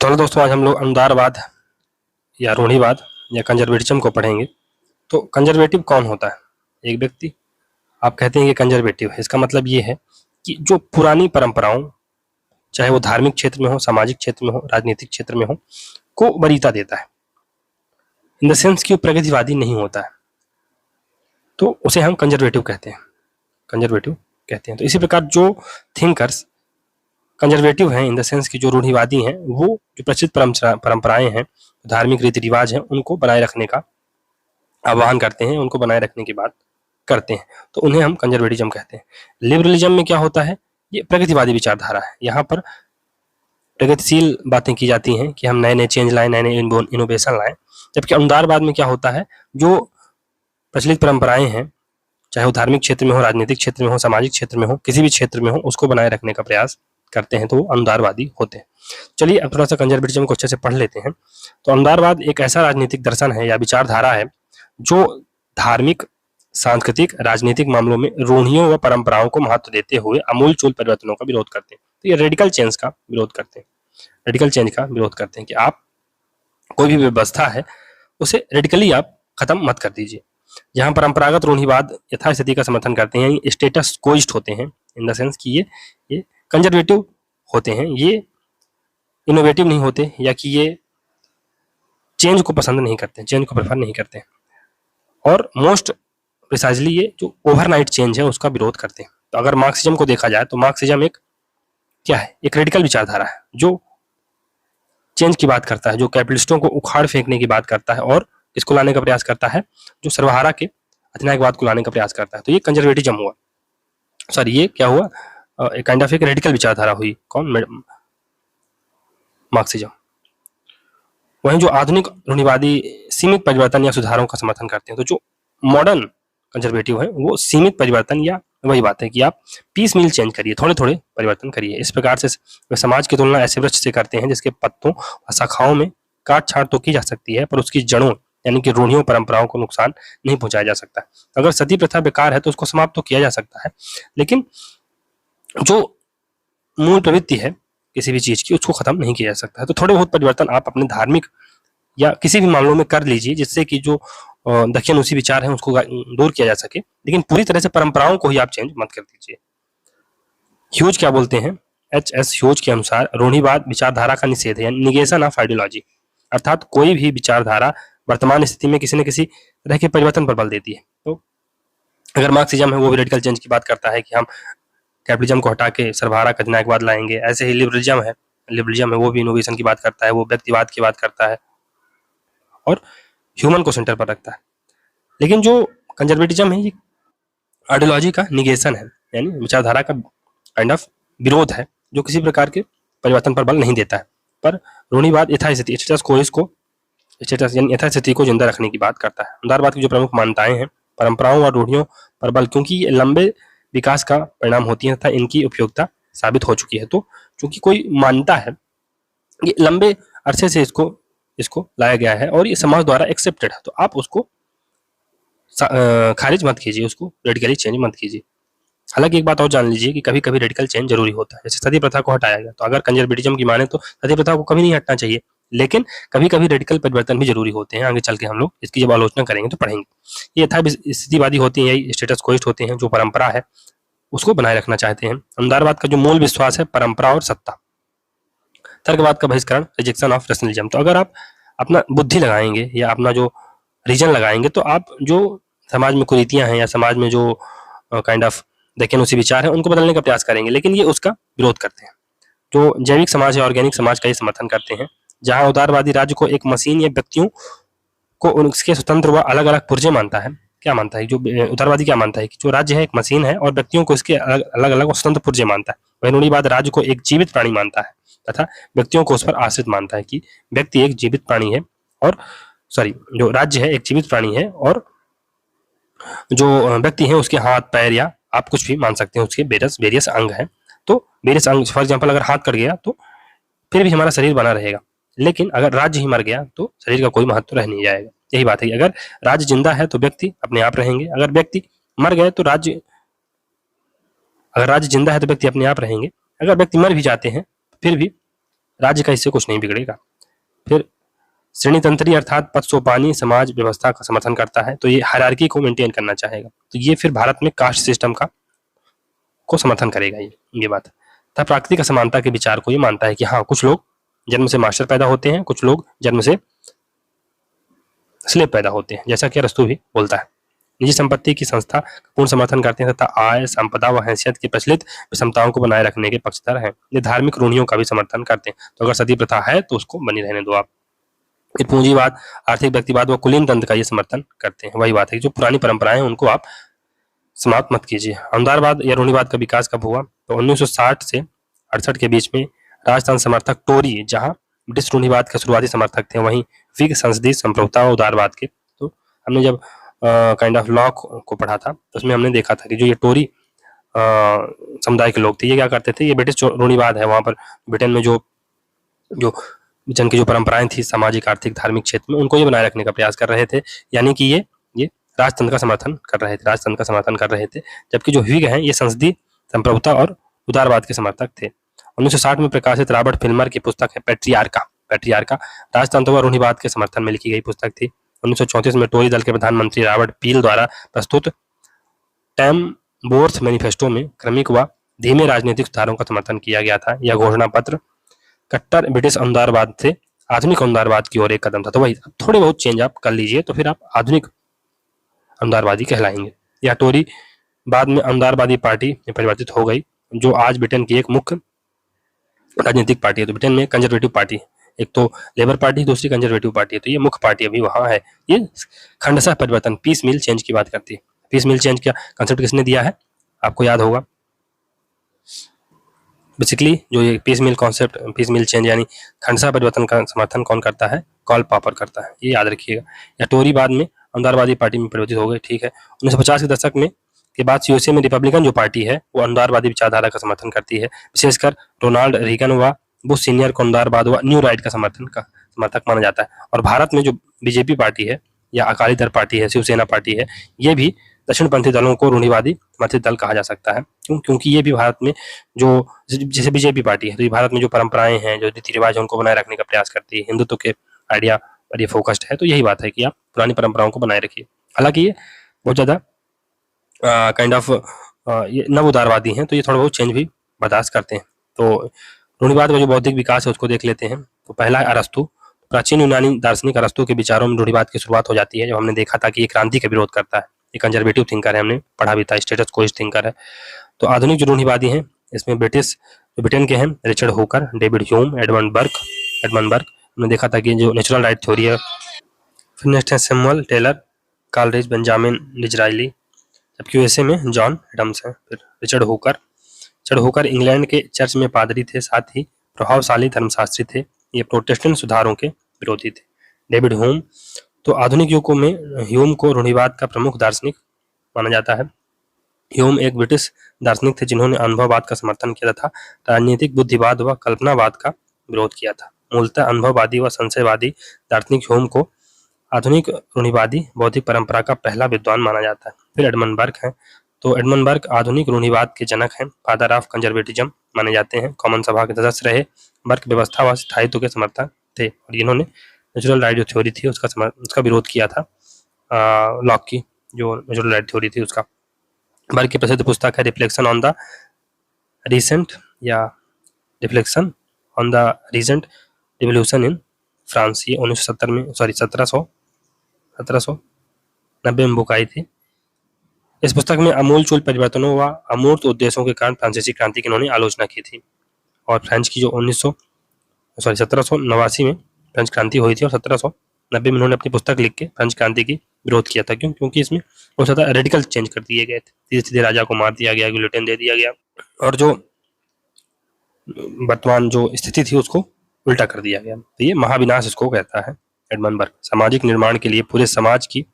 चलो दोस्तों, आज हम लोग अनुदारवाद या रूढ़िवाद या कंजर्वेटिज्म को पढ़ेंगे। तो कंजर्वेटिव कौन होता है? एक व्यक्ति, आप कहते हैं कि कंजर्वेटिव है, इसका मतलब ये है कि जो पुरानी परंपराओं, चाहे वो धार्मिक क्षेत्र में हो, सामाजिक क्षेत्र में हो, राजनीतिक क्षेत्र में हो, को वरीयता देता है। इन द सेंस कि वो प्रगतिवादी नहीं होता है, तो उसे हम कंजर्वेटिव कहते हैं। कंजर्वेटिव कहते हैं। तो इसी प्रकार जो थिंकर्स कंजर्वेटिव हैं, इन द सेंस कि जो रूढ़िवादी हैं, वो जो प्रचलित परंपराएं हैं, धार्मिक रीति रिवाज हैं, उनको बनाए रखने का आह्वान करते हैं, उनको बनाए रखने की बात करते हैं, तो उन्हें हम कंजर्वेटिज्म कहते हैं। लिबरलिज्म में क्या होता है? ये प्रगतिवादी विचारधारा है। यहाँ पर प्रगतिशील बातें की जाती हैं कि हम नए नए चेंज लाएं, नए नए इनोवेशन लाएं। जबकि अनुदारवाद में क्या होता है? जो प्रचलित परंपराएं हैं, चाहे वो धार्मिक क्षेत्र में हो, राजनीतिक क्षेत्र में हो, सामाजिक क्षेत्र में हो, किसी भी क्षेत्र में हो, उसको बनाए रखने का प्रयास करते हैं, तो वो अनुदारवादी होते हैं। चलिए अब थोड़ा सा कंजर्वेटिज्म को अच्छे से पढ़ लेते हैं। तो अनुदारवाद एक ऐसा राजनीतिक दर्शन है या विचारधारा है जो धार्मिक, सांस्कृतिक, राजनीतिक मामलों में रूढ़ियों व परंपराओं को महत्व देते हुए आमूल-चूल परिवर्तनों का विरोध करते हैं। तो ये रेडिकल चेंज का विरोध करते हैं। रेडिकल चेंज का विरोध करते हैं कि आप कोई भी व्यवस्था है उसे रेडिकली आप खत्म मत कर दीजिए। जहां परंपरागत रूढ़िवाद यथास्थिति का समर्थन करते हैं, स्टेटस कोइस्ट होते हैं, इन द सेंस कि ये कंजर्वेटिव होते हैं, ये इनोवेटिव नहीं होते, या कि ये चेंज को पसंद नहीं करते, चेंज को प्रेफर नहीं करते, और मोस्ट प्रिसाइजली ये जो ओवरनाइट चेंज है उसका विरोध करते हैं। तो अगर मार्क्सिज्म को देखा जाए तो मार्क्सिज्म एक क्या है? एक रेडिकल विचारधारा है जो चेंज की बात करता है, जो कैपिटलिस्टों को उखाड़ फेंकने की बात करता है और इसको लाने का प्रयास करता है, जो सर्वहारा के अधिनायकवाद को लाने का प्रयास करता है। तो ये कंजर्वेटिज्म हुआ, सॉरी ये क्या हुआ? एक काइंड ऑफ एक रेडिकल विचारधारा हुई। कौन? मार्क्सिज्म। वहीं जो आधुनिक रूढ़िवादी सीमित परिवर्तन या सुधारों का समर्थन करते हैं, तो जो मॉडर्न कंजर्वेटिव है वो सीमित परिवर्तन, या वही बात है कि आप पीस मील चेंज करिए, थोड़े थोड़े परिवर्तन करिए। इस प्रकार से वे समाज की तुलना ऐसे वृक्ष से करते हैं जिसके पत्तों और शाखाओं में काट छांट तो की जा सकती है, पर उसकी जड़ों यानी कि रूढ़ियों परंपराओं को नुकसान नहीं पहुंचाया जा सकता। अगर सती प्रथा बेकार है तो उसको समाप्त तो किया जा सकता है, लेकिन जो मूल प्रवृत्ति है किसी भी चीज की उसको खत्म नहीं किया जा सकता है। तो थोड़े बहुत परिवर्तन आप अपने धार्मिक या किसी भी मामलों में कर लीजिए, जिससे कि जो दखियानुसी विचार है उसको दूर किया जा सके, लेकिन पूरी तरह से परंपराओं को ही आप चेंज मत कर दीजिए। ह्यूज क्या बोलते हैं? H.S. ह्यूज के अनुसार रूढ़िवाद विचारधारा का निषेध है, निगेशन ऑफ आइडियोलॉजी, अर्थात कोई भी विचारधारा वर्तमान स्थिति में किसी न किसी तरह के परिवर्तन पर बल देती है। तो अगर मार्क्सिज्म है वो भी रेडिकल चेंज की बात करता है कि हम कैपिटलिज्म को हटा के सर्वहारा का अधिनायकवाद लाएंगे। ऐसे ही लिबरलिज्म है वो भी इनोवेशन की बात करता है, वो व्यक्तिवाद की बात करता है और ह्यूमन को सेंटर पर रखता है। लेकिन जो कंजर्वेटिज्म है ये आइडियोलॉजी का निगेशन है, यानी विचारधारा का काइंड ऑफ विरोध है, जो किसी प्रकार के परिवर्तन पर बल नहीं देता है। पर रूढ़िवाद यथास्थिति, यथास्थिति को जिंदा रखने की बात करता है। उदारवाद की जो प्रमुख मान्यताएं हैं परंपराओं और रूढ़ियों पर बल, क्योंकि ये लंबे विकास का परिणाम होती है तथा इनकी उपयोगिता साबित हो चुकी है। तो चूंकि कोई मानता है, ये लंबे अरसे से इसको लाया गया है और ये समाज द्वारा एक्सेप्टेड है, तो आप उसको खारिज मत कीजिए, उसको रेडिकली चेंज मत कीजिए। हालांकि एक बात और जान लीजिए कि कभी कभी रेडिकल चेंज जरूरी होता है। जैसे सती प्रथा को हटाया गया, तो अगर कंजर्वेटिज्म की माने तो सती प्रथा को कभी नहीं हटना चाहिए, लेकिन कभी कभी रेडिकल परिवर्तन भी जरूरी होते हैं। आगे चल के हम लोग इसकी जब आलोचना करेंगे तो पढ़ेंगे। ये यथास्थितिवादी होती है, स्टेटस कोइस्ट होते हैं, जो परंपरा है उसको बनाए रखना चाहते हैं। अनुदारवाद का जो मूल विश्वास है परंपरा और सत्ता। तर्कवाद का बहिष्करण, रिजेक्शन ऑफ रैशनलिज्म। तो अगर आप अपना बुद्धि लगाएंगे या अपना जो रीजन लगाएंगे, तो आप जो समाज में कुरीतियां हैं या समाज में जो काइंड ऑफ दखियानुसी विचार है उनको बदलने का प्रयास करेंगे, लेकिन ये उसका विरोध करते हैं। जो जैविक समाज है, ऑर्गेनिक समाज का ही समर्थन करते हैं, जहां उदारवादी राज्य को एक मशीन या व्यक्तियों को उनके स्वतंत्र व अलग अलग पुर्जे मानता है। क्या मानता है? जो उदारवादी क्या मानता है कि जो राज्य है एक मशीन है और व्यक्तियों को इसके अलग अलग स्वतंत्र पुर्जे मानता है। वही रूढ़िवाद राज्य को एक जीवित प्राणी मानता है तथा व्यक्तियों को उस पर आश्रित मानता है, कि व्यक्ति एक जीवित प्राणी है और जो राज्य है एक जीवित प्राणी है, और जो व्यक्ति है उसके हाथ पैर या आप कुछ भी मान सकते हैं, उसके वेरियस अंग हैं। तो वेरियस अंग, फॉर एग्जाम्पल अगर हाथ कट गया तो फिर भी हमारा शरीर बना रहेगा, लेकिन अगर राज्य ही मर गया तो शरीर का कोई महत्व रह नहीं जाएगा। यही बात है कि अगर राज्य जिंदा है तो व्यक्ति अपने आप रहेंगे, अगर व्यक्ति मर गए तो राज्य, अगर राज्य जिंदा है तो व्यक्ति अपने आप रहेंगे, अगर व्यक्ति मर भी जाते हैं फिर भी राज्य का इससे कुछ नहीं बिगड़ेगा। फिर श्रेणीतंत्री अर्थात पद सोपानी समाज व्यवस्था का समर्थन करता है, तो ये हायरार्की को मेंटेन करना चाहेगा, तो ये फिर भारत में कास्ट सिस्टम को समर्थन करेगा ये बात। तथा प्राकृतिक असमानता के विचार को ये मानता है कि हाँ, कुछ लोग जन्म से मास्टर पैदा होते हैं, कुछ लोग जन्म से स्लेव पैदा होते हैं, जैसा कि अरस्तु भी बोलता है। निजी संपत्ति की संस्था पूर्ण समर्थन करते हैं तथा आय, संपदा व हैसियत की प्रचलित विषमताओं को बनाए रखने के पक्षधर हैं। ये धार्मिक रूढ़ियों का भी समर्थन करते हैं, तो अगर सती प्रथा है तो उसको बनी रहने दो आप। फिर पूंजीवाद, आर्थिक व्यक्तिवाद व कुलीन तंत्र का ये समर्थन करते हैं। वही बात है कि जो पुरानी परंपराएं हैं उनको आप समाप्त मत कीजिए। अंधारवाद या रूढ़िवाद का विकास कब हुआ? तो 1960 से 68 के बीच में राजतंत्र समर्थक टोरी जहां ब्रिटिश रूढ़िवाद के शुरुआती समर्थक थे, वहीं विग संसदीय संप्रभुता व उदारवाद के। तो हमने जब काइंड ऑफ लॉ को पढ़ा था तो उसमें हमने देखा था कि जो ये टोरी समुदाय के लोग थे, ये क्या करते थे, ये ब्रिटिश रूढ़िवाद है, वहां पर ब्रिटेन में जो जन की जो परंपराएं थी सामाजिक, आर्थिक, धार्मिक क्षेत्र में, उनको ये बनाए रखने का प्रयास कर रहे थे। यानी कि ये राजतंत्र का समर्थन कर रहे थे, राजतंत्र का समर्थन कर रहे थे। जबकि जो व्हिग हैं ये संसदीय संप्रभुता और उदारवाद के समर्थक थे। 1960 में प्रकाशित रॉबर्ट फिल्मर की पुस्तक है पैट्रियार्का राजतंत्र व रूढ़िवाद के समर्थन में लिखी गई पुस्तक थी। 1934 में टोरी दल के प्रधानमंत्री रॉबर्ट पील द्वारा प्रस्तुत टैमवोर्थ मैनिफेस्टो में क्रमिक व धीमे राजनीतिक सुधारों का समर्थन किया गया था। यह घोषणा पत्र कट्टर ब्रिटिश अंधारवाद से आधुनिक अंधारवाद की ओर एक कदम था। तो वही थोड़े बहुत चेंज आप कर लीजिए तो फिर आप आधुनिक अंधारवादी कहलाएंगे। यह टोरी बाद में अंधारवादी पार्टी में परिवर्तित हो गई, जो आज ब्रिटेन की एक मुख्य राजनीतिक पार्टी है। तो ब्रिटेन में कंजर्वेटिव पार्टी, एक तो लेबर पार्टी, दूसरी कंजर्वेटिव पार्टी है, तो ये मुख्य पार्टी अभी वहां है। ये खंडशः परिवर्तन, पीस मिल चेंज की बात करती है। पीस मिल चेंज का कंसेप्ट किसने दिया है? आपको याद होगा। बेसिकली जो ये पीस मिल कॉन्सेप्ट, पीस मिल चेंज यानी खंडशः परिवर्तन का समर्थन कौन करता है? कार्ल पॉपर करता है, ये याद रखिएगा। या टोरी बाद में अंधारवादी पार्टी में परिवर्तित हो गए, ठीक है। 1950 के दशक में के बाद यूएसए में रिपब्लिकन जो पार्टी है वो अंधारवादी विचारधारा का समर्थन करती है। विशेषकर रोनाल्ड रीगन व बुश सीनियर को अंधारवाद व न्यू राइट का समर्थक माना जाता है। और भारत में जो बीजेपी पार्टी है या अकाली दल पार्टी है, शिवसेना पार्टी है, ये भी दक्षिणपंथी दलों को रूढ़िवादी समर्थित दल कहा जा सकता है। क्योंकि ये भी भारत में जो जैसे बीजेपी पार्टी है, तो ये भारत में जो परंपराएं हैं, जो रीति रिवाज है, उनको बनाए रखने का प्रयास करती है। हिंदुत्व के आइडिया पर ये फोकस्ड है। तो यही बात है कि आप पुरानी परंपराओं को बनाए रखिए। हालांकि ये बहुत ज्यादा काइंड ऑफ ये नव उदारवादी हैं, तो ये थोड़ा बहुत चेंज भी बर्दाश्त करते हैं। तो रूढ़िवाद का जो बौद्धिक विकास है उसको देख लेते हैं। तो पहला है अरस्तु। प्राचीन यूनानी दार्शनिक अरस्तु के विचारों में रूढ़िवाद की शुरुआत हो जाती है, जब हमने देखा था कि ये क्रांति का विरोध करता है, ये कंजर्वेटिव थिंकर है, हमने पढ़ा भी था, स्टेटस को थिंकर है। तो आधुनिक जो रूढ़िवादी हैं इसमें ब्रिटेन के हैं Richard Hooker, David Hume, Edmund Burke. हमने देखा था कि जो नेचुरल राइट थ्योरी है। फिर नेक्स्ट है सैमुअल टेलर, कॉलरिज, बेंजामिन डिज़राइली। जबकि यूएसए में जॉन एडम्स है। फिर रिचर्ड हुकर इंग्लैंड के चर्च में पादरी थे, साथ ही प्रभावशाली धर्मशास्त्री थे। ये प्रोटेस्टेंट सुधारों के विरोधी थे। डेविड ह्यूम, तो आधुनिक युगों में ह्यूम को रूढ़िवाद का प्रमुख दार्शनिक माना जाता है। ह्यूम एक ब्रिटिश दार्शनिक थे जिन्होंने अनुभववाद का समर्थन किया था, राजनीतिक बुद्धिवाद व कल्पनावाद का विरोध किया था। मूलतः अनुभववादी व संशयवादी दार्शनिक ह्यूम को आधुनिक रूढ़िवादी बौद्धिक परंपरा का पहला विद्वान माना जाता है। फिर एडमंड बर्क हैं, तो एडमंड बर्क आधुनिक रूढ़िवाद के जनक हैं, फादर ऑफ कंजर्वेटिज्म माने जाते हैं। कॉमन सभा के सदस्य रहे। बर्क व्यवस्था व स्थायित्व के समर्थक थे और इन्होंने नेचुरल राइट जो थ्योरी थी उसका विरोध किया था। लॉक की जो नेचुरल राइट थ्योरी थी उसका। बर्क की प्रसिद्ध पुस्तक है reflection on the recent revolution in France. ये 1970 में 1790 में बुक आई थी। इस पुस्तक में अमूलचूल परिवर्तनों व अमूर्त उद्देश्यों के कारण फ्रांसीसी क्रांति की इन्होंने आलोचना की थी। और फ्रेंच की जो 1789 में फ्रेंच क्रांति हुई थी और 1790 में इन्होंने अपनी पुस्तक लिख के फ्रेंच क्रांति की विरोध किया था। क्योंकि इसमें बहुत ज़्यादा रेडिकल चेंज कर दिए गए थे। सीधे सीधे राजा को मार दिया गया, गिलोटिन दे दिया गया और जो वर्तमान जो स्थिति थी उसको उल्टा कर दिया गया। तो ये महाविनाश इसको कहता है एडमंड बर्क। सामाजिक निर्माण के लिए पूरे समाज की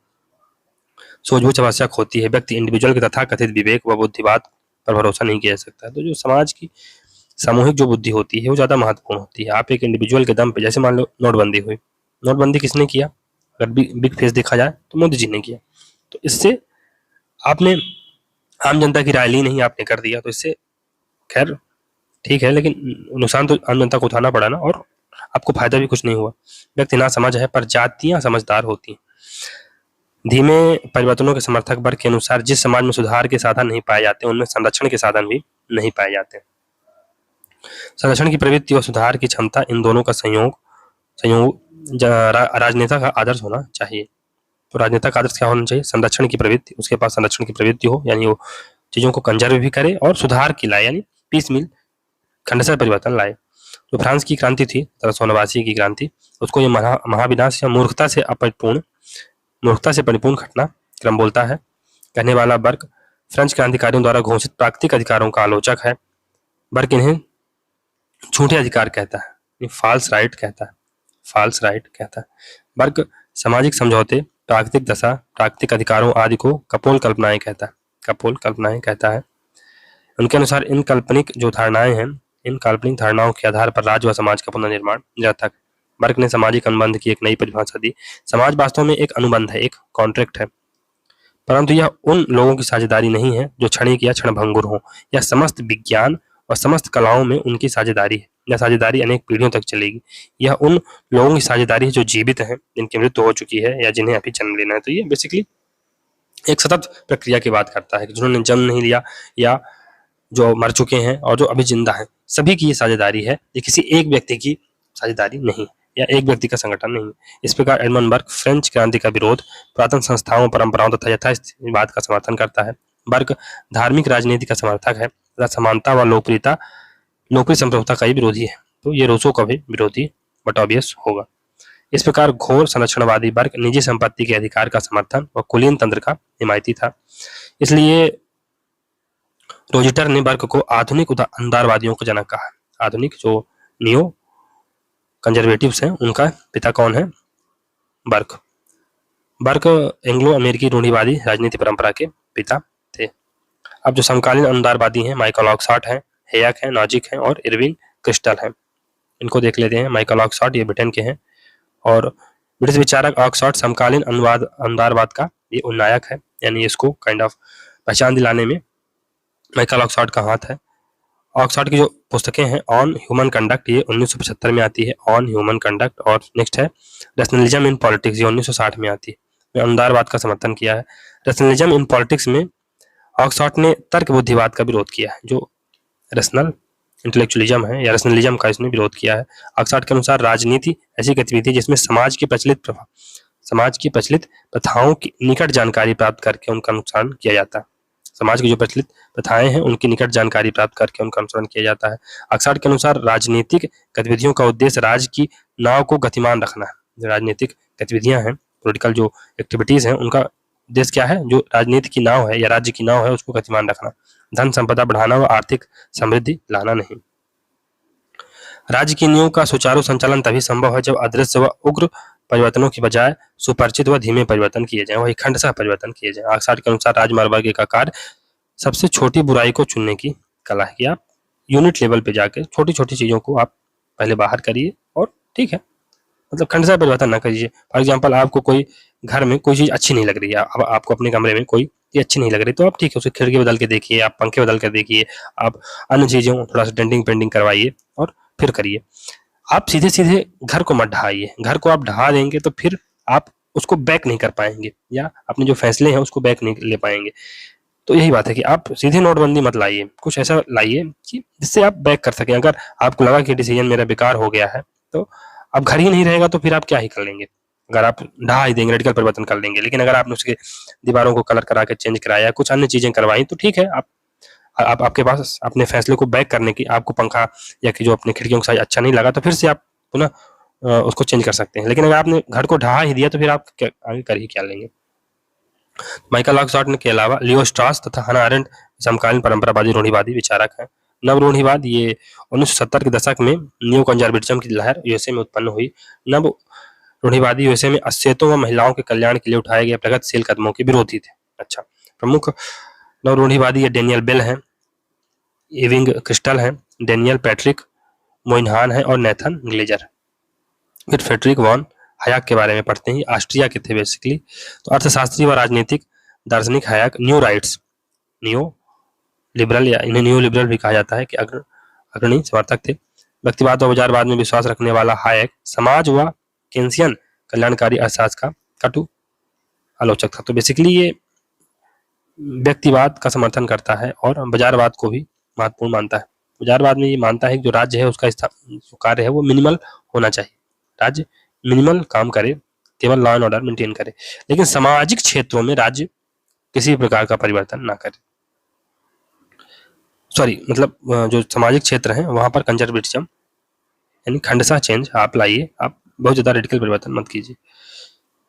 सूझबूझ आवश्यक होती है। व्यक्ति इंडिविजुअल के तथाकथित विवेक व बुद्धिवाद पर भरोसा नहीं किया जा सकता। तो जो समाज की सामूहिक जो बुद्धि होती है वो ज़्यादा महत्वपूर्ण होती है। आप एक इंडिविजुअल के दम पे, जैसे मान लो नोटबंदी हुई, नोटबंदी किसने किया? अगर बिग फेस देखा जाए तो मोदी जी ने किया। तो इससे आपने आम जनता की राय ली नहीं, आपने कर दिया, तो इससे खैर ठीक है, लेकिन नुकसान तो आम जनता को उठाना पड़ा ना। और आपको फायदा भी कुछ नहीं हुआ। व्यक्ति ना समझ है पर जातियां समझदार होती हैं। धीमे परिवर्तनों के समर्थक वर्ग के अनुसार जिस समाज में सुधार के साधन नहीं पाए जाते उनमें संरक्षण के साधन भी नहीं पाए जाते। संरक्षण की प्रवृत्ति और सुधार की क्षमता, इन दोनों का संयोग राजनेता का आदर्श होना चाहिए। तो राजनेता का आदर्श क्या होना चाहिए? संरक्षण की प्रवृत्ति, उसके पास संरक्षण की प्रवृत्ति हो, यानी वो चीजों को कंजर्व भी करे और सुधार की लाए, यानी पीस मिल खंडशह परिवर्तन लाए। जो फ्रांस की क्रांति थी 1789 की क्रांति, उसको ये महाविनाश या मूर्खता से परिपूर्ण घटना क्रम बोलता है। कहने वाला वर्ग फ्रेंच क्रांतिकारियों द्वारा घोषित प्राकृतिक अधिकारों का आलोचक है। वर्ग इन्हें झूठे अधिकार कहता है, फॉल्स राइट कहता है। वर्ग सामाजिक समझौते, प्राकृतिक दशा, प्राकृतिक अधिकारों आदि को कपोल कल्पनाएं कहता है। उनके अनुसार इन काल्पनिक जो धारणाएं हैं, इन काल्पनिक धारणाओं के आधार पर राज्य व समाज का पुनर्निर्माण निरर्थक। वर्ग ने सामाजिक अनुबंध की एक नई परिभाषा दी। समाज वास्तव में एक अनुबंध है, एक कॉन्ट्रैक्ट है, परंतु यह उन लोगों की साझेदारी नहीं है जो क्षणिक या क्षणभंगुर हो। यह समस्त विज्ञान और समस्त कलाओं में उनकी साझेदारी है। यह साझेदारी अनेक पीढ़ियों तक चलेगी। यह उन लोगों की साझेदारी है जो जीवित हैं, जिनकी मृत्यु हो चुकी है या जिन्हें अभी जन्म लेना है। तो ये बेसिकली एक सतत प्रक्रिया की बात करता है कि जिन्होंने जन्म नहीं लिया या जो मर चुके हैं और जो अभी जिंदा हैं, सभी की ये साझेदारी है। ये किसी एक व्यक्ति की साझेदारी नहीं या एक व्यक्ति का संगठन नहीं। इस प्रकार एडमंड बर्ग फ्रेंच क्रांति का विरोध, पुरातन संस्थाओं, परंपराओं तथा यथास्थितिवाद का समर्थन करता है। बर्ग धार्मिक राजनीति का समर्थक है तथा समानता व लोकप्रिय संप्रभुता का ही विरोधी है। तो ये रूसो का भी विरोधी बट ऑब्वियस होगा। इस प्रकार घोर संरक्षणवादी वर्ग निजी संपत्ति के अधिकार का समर्थन व कुलीन तंत्र का हिमायती था। इसलिए रोजिटर ने बर्ग को आधुनिक उदारवादियों का जनक कहा। आधुनिक जो नियो कंजर्वेटिव्स हैं, उनका पिता कौन है? बर्ग। बर्ग एंग्लो अमेरिकी रूढ़िवादी राजनीति परंपरा के पिता थे। अब जो समकालीन अनुदारवादी हैं, माइकल ऑक्सफोर्ड हैं, हेयक हैं, नॉजिक हैं और इरविंग क्रिस्टल हैं। इनको देख लेते हैं। माइकल ऑक्सफोर्ड ये ब्रिटेन के हैं और ब्रिटिश विचारक ऑक्सफोर्ड समकालीन अनुदारवाद का ये उन्नायक है, यानी इसको काइंड ऑफ पहचान दिलाने में माइकल ऑक्सफोर्ड का हाथ है। ऑक्सफोर्ड की जो पुस्तकें हैं, ऑन ह्यूमन कंडक्ट, ये 1975 में आती है, ऑन ह्यूमन कंडक्ट। और नेक्स्ट है रैशनलिज्म इन पॉलिटिक्स, ये 1960 में आती है। अनुदारवाद का समर्थन किया है। रैशनलिज्म इन पॉलिटिक्स में ऑक्सफोर्ड ने तर्क बुद्धिवाद का विरोध किया है। जो रैशनल इंटेलेक्चुअलिज्म है या रैशनलिज्म का इसने विरोध किया है। ऑक्सफोर्ड के अनुसार राजनीति ऐसी गतिविधि जिसमें समाज की प्रचलित प्रथाओं की निकट जानकारी प्राप्त करके उनका अनुसरण किया जाता है। समाज की जो प्रचलित प्रथाएं हैं, उनकी निकट जानकारी प्राप्त करके उनका अनुसरण किया जाता है। ऑक्सफोर्ड के अनुसार राजनीतिक गतिविधियों का उद्देश्य राज्य की नाव को गतिमान रखना है। जो राजनीतिक गतिविधियां हैं, पॉलिटिकल जो एक्टिविटीज हैं, उनका उद्देश्य क्या है? जो राजनीति की नाव है या राज्य की नाव है, उसको गतिमान रखना, धन संपदा बढ़ाना व आर्थिक समृद्धि लाना नहीं। राज्य की नींव का सुचारू संचालन तभी संभव है जब अदृश्य व उग्र परिवर्तनों की बजाय सुपरिचित व धीमे परिवर्तन किए जाएं, वही खंडशः परिवर्तन किए जाएं। ऑक्सफोर्ड के अनुसार राजमार्ग वर्ग का कार्य सबसे छोटी बुराई को चुनने की कला है कि आप यूनिट लेवल पे जाके छोटी छोटी चीजों को आप पहले बाहर करिए और ठीक है, मतलब खंडशः परिवर्तन ना करिए। फॉर एग्जाम्पल, आपको कोई घर में कोई चीज अच्छी नहीं लग रही है, अब आपको अपने कमरे में कोई चीज अच्छी नहीं लग रही, तो आप ठीक है उसकी खिड़की बदल के देखिए, आप पंखे बदल कर देखिए, आप अन्य चीजों थोड़ा सा डेंटिंग पेंटिंग करवाइए और फिर करिए। आप सीधे सीधे घर को मत ढहाइए। घर को आप ढहा देंगे तो फिर आप उसको बैक नहीं कर पाएंगे या अपने जो फैसले हैं उसको बैक नहीं ले पाएंगे। तो यही बात है कि आप सीधे नोटबंदी मत लाइए, कुछ ऐसा लाइए कि जिससे आप बैक कर सकें। अगर आपको लगा कि डिसीजन मेरा बेकार हो गया है, तो अब घर ही नहीं रहेगा तो फिर आप क्या ही कर लेंगे? अगर आप ढहा ही देंगे, रेडिकल परिवर्तन कर लेंगे। लेकिन अगर आपने उसके दीवारों को कलर करा के चेंज कराया, कुछ अन्य चीजें करवाई, तो ठीक है, आप आपके पास अपने फैसले को बैक करने की, आपको पंखा या कि जो अपने खिड़कियों का साइज अच्छा नहीं लगा तो फिर से आप पुनः उसको चेंज कर सकते हैं। लेकिन अगर आपने घर को ढहा ही दिया तो फिर आप आगे कर ही क्या लेंगे? माइकल ऑक्सफोर्ड के अलावा लियो स्ट्रॉस तथा हना अरेंट समकालीन परंपरावादी रूढ़िवादी विचारक हैं। नव रूढ़िवाद ये 1970 के दशक में न्यू कंजर्वेटिज्म की लहर यूएसए में उत्पन्न हुई। नव रूढ़िवादी यूएसए में अश्वेतों व महिलाओं के कल्याण के लिए उठाए गए प्रगतिशील कदमों के विरोधी थे। अच्छा, प्रमुख नव रूढ़िवादी ये डेनियल बेल हैं, इविंग क्रिस्टल हैं, डेनियल पैट्रिक मोइनहान हैं और नेथन ग्लेजर। फिर फ्रेडरिक वॉन हयाक के बारे में पढ़ते हैं, ऑस्ट्रिया के थे बेसिकली। तो अर्थशास्त्री व राजनीतिक दार्शनिक हयाक न्यू राइट्स, नियो लिबरल या इन्हें न्यू लिबरल भी कहा जाता है कि अग्रणी समर्थक थे। व्यक्तिवाद और बाजारवाद में विश्वास रखने वाला हायक समाज व केन्सियन कल्याणकारी अर्थशास्त्र का कटु आलोचक था। तो बेसिकली ये व्यक्तिवाद का समर्थन करता है और बाजारवाद को भी महत्वपूर्ण मानता है। बाजारवाद में ये मानता है कि जो राज्य है उसका जो कार्य है वो मिनिमल होना चाहिए, राज्य मिनिमल काम करे, केवल लॉ एंड ऑर्डर मेंटेन करे, लेकिन सामाजिक क्षेत्रों में राज्य किसी भी प्रकार का परिवर्तन ना करे। सॉरी, मतलब जो सामाजिक क्षेत्र है वहां पर कंजर्वेटिज्म यानी खंडसा चेंज आप लाइए, आप बहुत ज्यादा रेडिकल परिवर्तन मत कीजिए।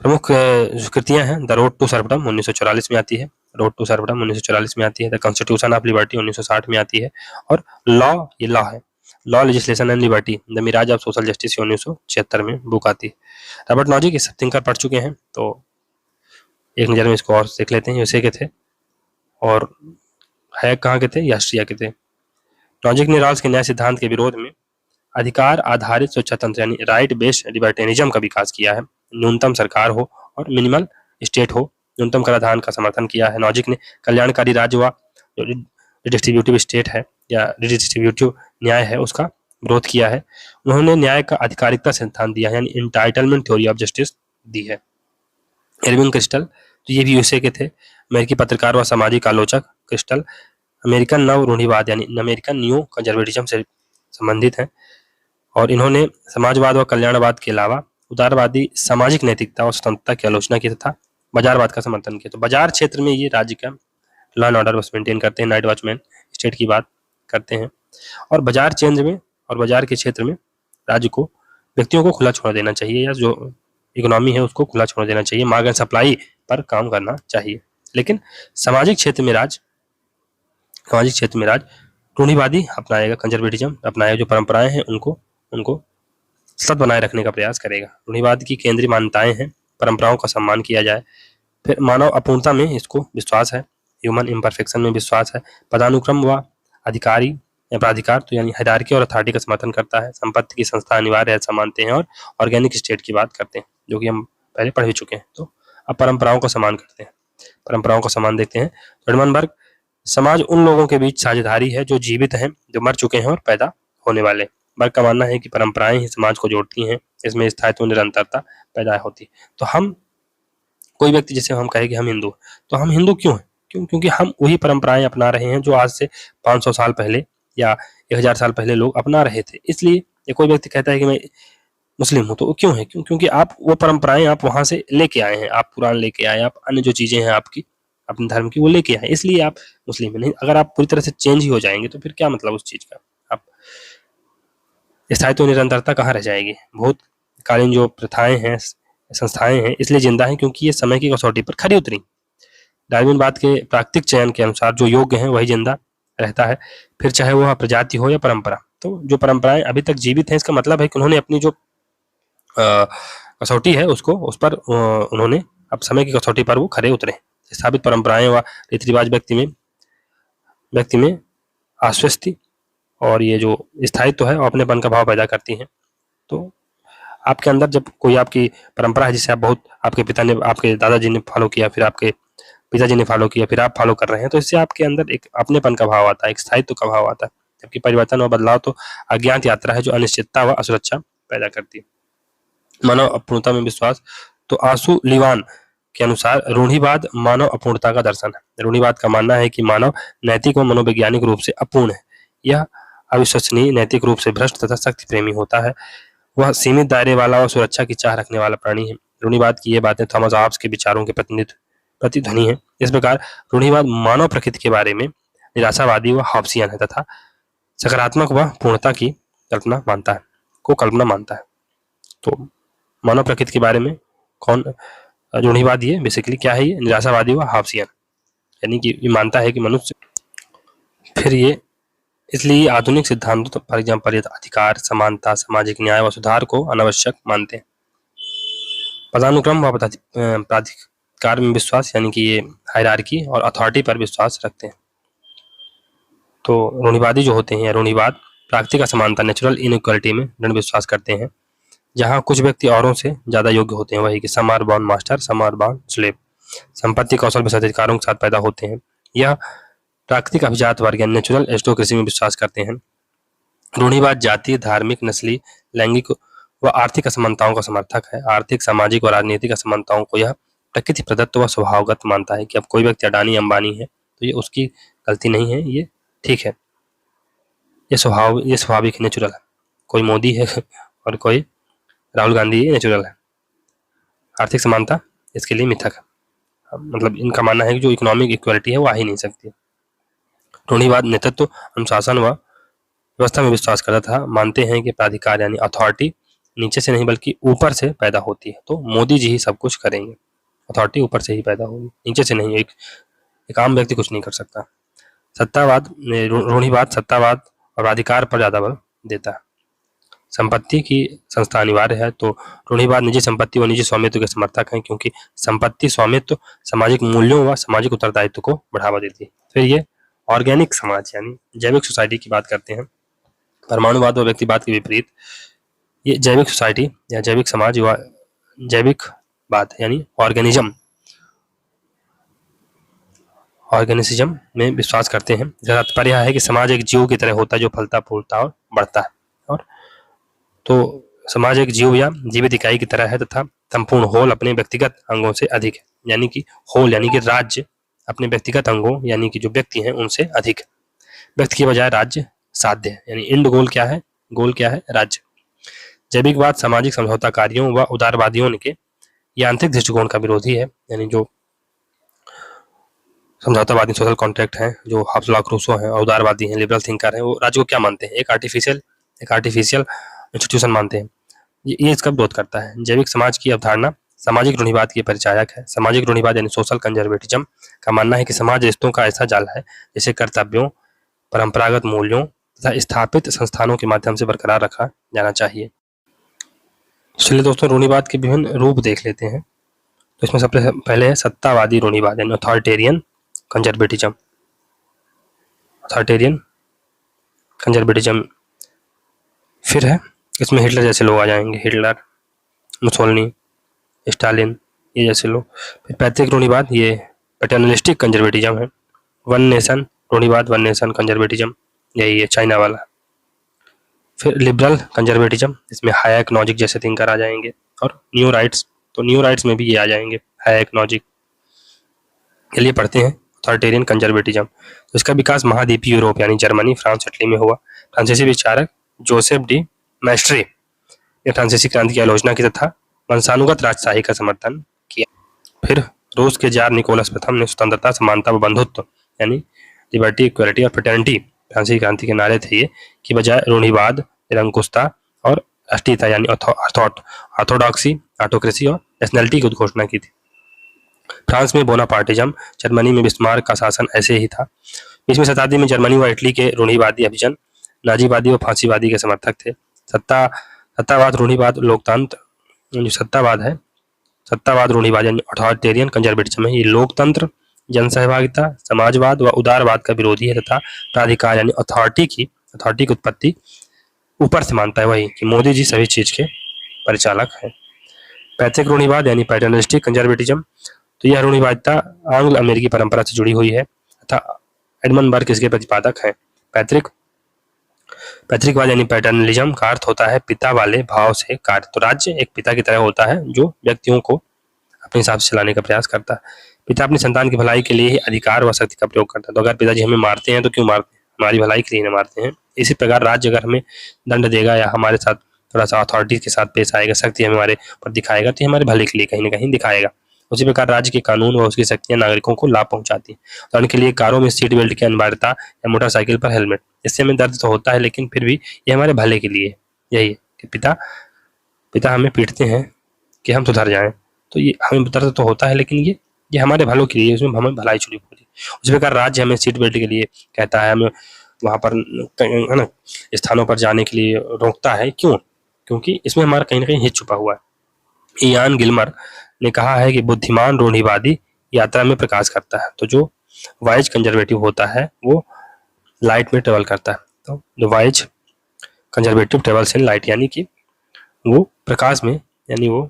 प्रमुख कृतियां हैं, द रोड टू सर्वडम 1944 में आती है, रोड टू सर्वडम 1944 में आती है, द कॉन्स्टिट्यूशन ऑफ लिबर्टी 1960 में आती है, और लॉ, ये लॉ है, law legislation and liberty the mirage of social justice 1976 में बुक आती है। रॉबर्ट नॉजिक इस थिंकर पढ़ चुके हैं, तो एक नज़र में इसको और देख लेते हैं। यूएसए के थे और हैक कहाँ के थे, ऑस्ट्रिया के थे। नॉजिक ने रॉल्स के न्याय सिद्धांत के विरोध में अधिकार आधारित स्वेच्छा तंत्र यानी राइट बेस्ड लिबर्टेनिज्म का विकास किया है। न्यूनतम सरकार हो और मिनिमल स्टेट हो, न्यूनतम कराधान का समर्थन किया है। नॉजिक ने कल्याणकारी राज्य व रिडिस्ट्रीब्यूटिव स्टेट है या रिडिस्ट्रीब्यूटिव न्याय है उसका विरोध किया है। उन्होंने न्याय का अधिकारिकता सिद्धांत दिया है यानी इंटाइटलमेंट थ्योरी ऑफ जस्टिस दी है। एरविन क्रिस्टल, तो ये भी यूएसए के थे, अमेरिकी पत्रकार व सामाजिक आलोचक। क्रिस्टल अमेरिकन नव रूढ़िवाद यानी अमेरिकन न्यू कंजर्वेटिज्म से संबंधित हैं और इन्होंने समाजवाद व कल्याणवाद के अलावा उदारवादी सामाजिक नैतिकता और स्वतंत्रता की आलोचना की तथा बाजारवाद का समर्थन किया। तो बाजार क्षेत्र में ये राज्य का लॉ एंड ऑर्डर बस मेंटेन करते हैं, नाइट वॉचमैन स्टेट की बात करते हैं, और बाजार चेंज में और बाजार के क्षेत्र में राज्य को व्यक्तियों को खुला छोड़ देना चाहिए या जो इकोनॉमी है उसको खुला छोड़ देना चाहिए, मांग एंड सप्लाई पर काम करना चाहिए। लेकिन सामाजिक क्षेत्र में राज रूढ़िवादी अपनाएगा, कंजर्वेटिज्म अपनाएगा, जो परंपराएं हैं उनको सत बनाए रखने का प्रयास करेगा। रूढ़िवाद की केंद्रीय मान्यताएं हैं, परंपराओं का सम्मान किया जाए, फिर मानव अपूर्णता में इसको विश्वास है, ह्यूमन इम्परफेक्शन में विश्वास है, पदानुक्रम व अधिकारी या प्राधिकार तो यानी हायरार्की और अथॉरिटी का समर्थन करता है, संपत्ति की संस्था अनिवार्य ऐसा मानते हैं और ऑर्गेनिक स्टेट की बात करते हैं जो कि हम पहले पढ़ भी चुके हैं। तो अब परंपराओं का सम्मान करते हैं, परंपराओं का सम्मान देखते हैं। एडमनबर्ग, समाज उन लोगों के बीच साझेदारी है जो जीवित हैं, जो मर चुके हैं और पैदा होने वाले। बर्ग का मानना है कि परंपराएं ही समाज को जोड़ती हैं, इसमें स्थायित्व निरंतरता पैदा होती है। तो हम कोई व्यक्ति जैसे हम कहे कि हम हिंदू, तो हम हिंदू क्यों हैं? क्योंकि हम वही परंपराएं अपना रहे हैं जो आज से 500 साल पहले या 1000 साल पहले लोग अपना रहे थे। इसलिए ये कोई व्यक्ति कहता है कि मैं मुस्लिम हूँ, तो वो क्यों है? क्योंकि आप वो परंपराएं आप वहां से लेके आए हैं, आप पुराण लेके आए, आप अन्य जो चीजें हैं आपकी अपने धर्म की वो लेके आए, इसलिए आप मुस्लिम है। नहीं, अगर आप पूरी तरह से चेंज ही हो जाएंगे तो फिर क्या मतलब उस चीज का? आप स्थायित्व निरंतरता कहाँ रह जाएगी? भूतकालीन जो प्रथाएं हैं, संस्थाएं हैं, इसलिए जिंदा हैं क्योंकि ये समय की कसौटी पर खरी उतरी। डार्विनवाद के प्राकृतिक चयन के अनुसार जो योग्य है वही जिंदा रहता है, फिर चाहे वह प्रजाति हो या परंपरा। तो जो परंपराएं अभी तक जीवित हैं इसका मतलब है कि उन्होंने अपनी जो कसौटी है उसको उस पर उन्होंने अब समय की कसौटी पर वो खरे उतरे। स्थापित परंपराएं व रीति रिवाज व्यक्ति में आश्वस्ति और ये जो स्थायित्व है अपनेपन का भाव पैदा करती हैं। तो आपके अंदर जब कोई आपकी परंपरा है जिसे आप बहुत आपके पिता ने, आपके दादाजी ने फॉलो किया, फिर आपके पिताजी ने फॉलो किया, फिर आप फॉलो कर रहे हैं, तो इससे आपके अंदर एक अपनेपन का भाव आता है, एक स्थायित्व का भाव आता है। जबकि परिवर्तन और बदलाव तो अज्ञात यात्रा है जो अनिश्चितता व असुरक्षा पैदा करती है। मानव अपूर्णता में विश्वास, तो आसू लीवान के अनुसार रूढ़िवाद मानव अपूर्णता का दर्शन है। रूढ़िवाद का मानना है कि मानव नैतिक व मनोवैज्ञानिक रूप से अपूर्ण है, यह अविश्वसनीय, नैतिक रूप से भ्रष्ट तथा शक्ति प्रेमी होता है, वह सीमित दायरे वाला और सुरक्षा की चाह रखने वाला प्राणी है। रूढ़िवाद की ये बातें थॉमस हॉब्स के विचारों के प्रतिध्वनि है। इस प्रकार रूढ़िवाद मानव प्रकृति के बारे में निराशावादी व हॉब्सियन है तथा सकारात्मक व पूर्णता की कल्पना मानता है। तो मानव प्रकृति के बारे में कौन रूढ़िवादी है? बेसिकली क्या है ये? निराशावादी व हॉब्सियन, यानी कि ये मानता है कि मनुष्य, फिर ये इसलिए आधुनिक सिद्धांतों फॉर एग्जाम्पल अधिकार, समानता, सामाजिक न्याय व सुधार को अनावश्यक मानते हैं। पदानुक्रम व प्राधिकार में विश्वास, यानी कि ये हायरार्की और अथॉरिटी पर विश्वास रखते हैं। तो रूढ़िवादी जो होते हैं, रूढ़िवाद प्राकृतिक असमानता, नेचुरल इनइक्वालिटी में दृढ़ विश्वास करते हैं, जहाँ कुछ व्यक्ति औरों से ज्यादा योग्य होते हैं, वही कि some are born master, some are born slave, संपत्ति, कौशल व अधिकारों के साथ पैदा होते हैं। यह प्राकृतिक अभिजात वर्ग यानी नेचुरल एरिस्टोक्रेसी में विश्वास करते हैं। रूढ़िवाद जातीय, धार्मिक, नस्ली, लैंगिक व आर्थिक असमानताओं का समर्थक है। आर्थिक, सामाजिक और राजनीतिक असमानताओं को यह प्रकृति प्रदत्त व स्वभावगत मानता है कि अब कोई व्यक्ति अडानी अंबानी है तो ये उसकी गलती नहीं है, ये ठीक है, ये स्वाभाविक है, नेचुरल है। कोई मोदी है और कोई राहुल गांधी है, नेचुरल है। आर्थिक समानता इसके लिए मिथक है। मतलब इनका मानना है कि जो इकोनॉमिक इक्वालिटी है वो आ ही नहीं सकती। रूढ़िवाद नेतृत्व, अनुशासन व व्यवस्था में विश्वास करता था। मानते हैं कि प्राधिकार यानी अथॉरिटी नीचे से नहीं बल्कि ऊपर से पैदा होती है, तो मोदी जी ही सब कुछ करेंगे। अथॉरिटी ऊपर से ही पैदा होगी, नीचे से नहीं। एक आम व्यक्ति कुछ नहीं कर सकता। सत्तावाद, रूढ़िवाद सत्तावाद और अधिकार पर ज्यादा बल देता है। संपत्ति की संस्था अनिवार्य है, तो रूढ़िवाद निजी संपत्ति व निजी स्वामित्व के समर्थक हैं, क्योंकि संपत्ति स्वामित्व सामाजिक मूल्यों व सामाजिक उत्तरदायित्व को बढ़ावा देती है। फिर ये ऑर्गेनिक समाज यानी जैविक सोसाइटी की बात करते हैं। परमाणुवाद व व्यक्तिवाद के विपरीत ये जैविक सोसाइटी या जैविक समाज व जैविकवाद यानी ऑर्गेनिज्म में विश्वास करते हैं। तात्पर्य है कि समाज एक जीव की तरह होता है जो फलता फूलता और बढ़ता है, और तो समाज एक जीव या जीवित इकाई की तरह है तथा संपूर्ण होल अपने व्यक्तिगत अंगों से अधिक है। यानी कि होल यानी कि राज्य अपने व्यक्तिगत अंगों यानी कि जो व्यक्ति हैं उनसे अधिक है। व्यक्ति के बजाय राज्य साध्य है, यानी इंड गोल क्या है, गोल क्या है, राज्य। जैविकवाद सामाजिक समझौता कार्यों व उदारवादियों के यांत्रिक दृष्टिकोण का विरोधी है। यानी जो समझौतावादी सोशल कॉन्ट्रैक्ट हैं, जो हाफ्स रूसो हैं, और उदारवादी हैं, लिबरल थिंकर हैं, वो राज्य को क्या मानते हैं, एक आर्टिफिशियल इंस्टीट्यूशन मानते हैं। ये इसका विरोध करता है। जैविक समाज की अवधारणा सामाजिक रूढ़िवाद की परिचायक है। सामाजिक रूढ़िवाद यानी सोशल कंजर्वेटिज्म का मानना है कि समाज रिश्तों का ऐसा जाल है जिसे कर्तव्यों, परंपरागत मूल्यों तथा स्थापित संस्थानों के माध्यम से बरकरार रखा जाना चाहिए। चलिए दोस्तों, रूढ़िवाद के विभिन्न रूप देख लेते हैं। तो इसमें सबसे पहले है सत्तावादी रूढ़िवाद यानी अथॉरिटेरियन कंजर्वेटिज्म। अथॉरिटेरियन कंजर्वेटिज्म फिर है, इसमें हिटलर जैसे लोग आ जाएंगे, हिटलर, मुसोलिनी, स्टालिन, ये जैसे लोग। फिर पैतृक रूढ़िवाद, ये पैटर्नलिस्टिक कंजर्वेटिज्म है। वन नेशन रूढ़िवाद, वन नेशन कंजर्वेटिज्म, यही है चाइना वाला। फिर लिबरल कंजर्वेटिज्म, इसमें हायक, नॉजिक जैसे थिंकर आ जाएंगे। और न्यू राइट्स, तो न्यू राइट्स में भी ये आ जाएंगे, हायक, नॉजिक, के लिए पढ़ते हैं अथॉरिटेरियन कंजर्वेटिज्म। तो इसका विकास महाद्वीपीय यूरोप यानी जर्मनी, फ्रांस, इटली में हुआ। फ्रांसीसी विचारक जोसेफ डी मैस्ट्री ने फ्रांसीसी क्रांति की आलोचना की तथा वंशानुगत राजशाही का समर्थन किया। फिर रूस के जार निकोलस प्रथम ने स्वतंत्रता, समानता व बंधुत्व यानी लिबर्टी, इक्वलिटी और फ्रेटर्निटी, फ्रांसीसी क्रांति के नारे थे ये, की बजाय रूढ़िवाद, निरंकुशता और राष्ट्रीयता यानी ऑर्थोडॉक्सी, ऑटोक्रेसी और नेशनलिटी की उद्घोषणा की थी। फ्रांस में बोनापार्टिज्म, जर्मनी में बिस्मार्क का शासन ऐसे ही था। 20वीं शताब्दी में जर्मनी व इटली के रूढ़िवादी अभिजन नाजीवादी व फांसीवादी के समर्थक थे। सत्तावाद रूढ़िवाद लोकतंत्र, जो सत्तावाद रूढ़िवाद यानी अथॉरिटेरियन कंजर्वेटिज्म है, ये लोकतंत्र, जनसहभागिता, समाजवाद व उदारवाद का विरोधी है तथा प्राधिकार यानी अथॉरिटी की उत्पत्ति ऊपर से मानता है, वही कि मोदी जी सभी चीज के परिचालक हैं। पैतृक रूढ़िवाद यानी पैटर्नलिस्टिक कंजर्वेटिज्म, तो यह रूढ़िवादिता आंग्ल अमेरिकी परंपरा से जुड़ी हुई है तथा एडमंड बर्ग इसके प्रतिपादक है। पैतृकवाद यानी पैटर्नलिज्म का अर्थ होता है पिता वाले भाव से कार्य। तो राज्य एक पिता की तरह होता है जो व्यक्तियों को अपने हिसाब से चलाने का प्रयास करता है। पिता अपनी संतान की भलाई के लिए ही अधिकार व शक्ति का प्रयोग करता है। तो अगर पिताजी हमें मारते हैं तो क्यों मारते हैं, हमारी भलाई के लिए नहीं मारते हैं। इसी प्रकार राज्य अगर हमें दंड देगा या हमारे साथ थोड़ा सा अथॉरिटी के साथ पेश आएगा, शक्ति हमारे पर दिखाएगा, तो हमारे भले के लिए कहीं ना कहीं दिखाएगा। उसी प्रकार राज्य के कानून व उसकी शक्तियां नागरिकों को लाभ पहुंचाती है। तो उनके लिए कारों में सीट बेल्ट की अनिवार्यता या मोटरसाइकिल पर हेलमेट, इससे हमें दर्द तो होता है लेकिन फिर भी ये हमारे भले के लिए। यही है कि पिता हमें पीटते हैं कि हम सुधर जाएं, तो ये हमें दर्द तो होता है लेकिन ये हमारे भलों के लिए, उसमें हमें भलाई छुड़ी पूरी। उसी प्रकार राज्य हमें सीट बेल्ट के लिए कहता है, हमें वहां पर है ना स्थानों पर जाने के लिए रोकता है। क्यों? क्योंकि इसमें हमारा कहीं ना कहीं हित छुपा हुआ है। इयान गिल्मर ने कहा है कि बुद्धिमान रूढ़िवादी यात्रा में प्रकाश करता है, तो जो वाइज कंजर्वेटिव होता है वो लाइट में ट्रेवल करता है। तो जो wise conservative travels in light, यानी कि वो प्रकाश में, यानी वो